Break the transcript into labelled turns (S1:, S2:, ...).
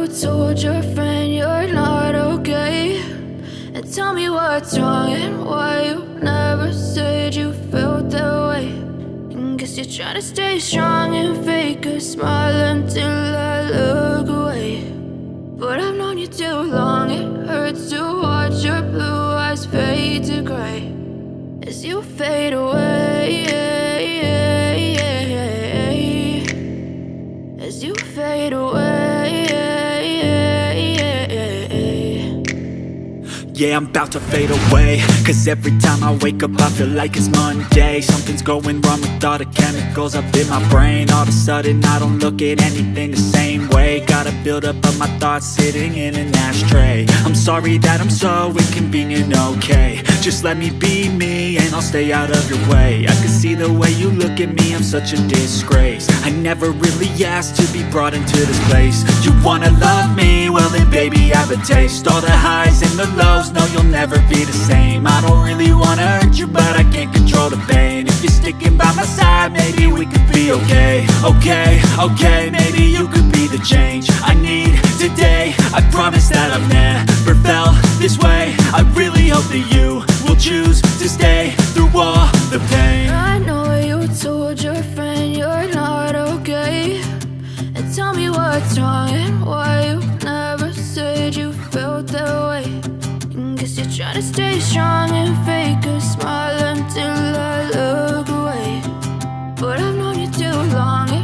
S1: told your friend you're not okay, and tell me what's wrong and why you never said you felt that way. And guess you're trying to stay strong and fake a smile until I look away. But I've known you too long, it hurts to watch your blue eyes fade to gray as you fade away, as you fade away.
S2: Yeah, I'm about to fade away, cause every time I wake up I feel like it's Monday. Something's going wrong with all the chemicals up in my brain. All of a sudden I don't look at anything the same way. Gotta build up of my thoughts sitting in an ashtray. I'm sorry that I'm so inconvenient, okay. Just let me be me and I'll stay out of your way. I can see the way you look at me, I'm such a disgrace. I never really asked to be brought into this place. You wanna love me? Well then baby have a taste. All the highs and the lows, no, you'll never be the same. I don't really wanna hurt you, but I can't control the pain. If you're sticking by my side, maybe we could be okay. Okay, maybe you could be the change I need today. I promise that I've never felt this way. I really hope that you will choose to stay through all the pain.
S1: I know you told your friend you're not okay, and tell me what's wrong and why you never said you felt that way. Guess you're trying to stay strong and fake a smile until I look away. But I've known you too long.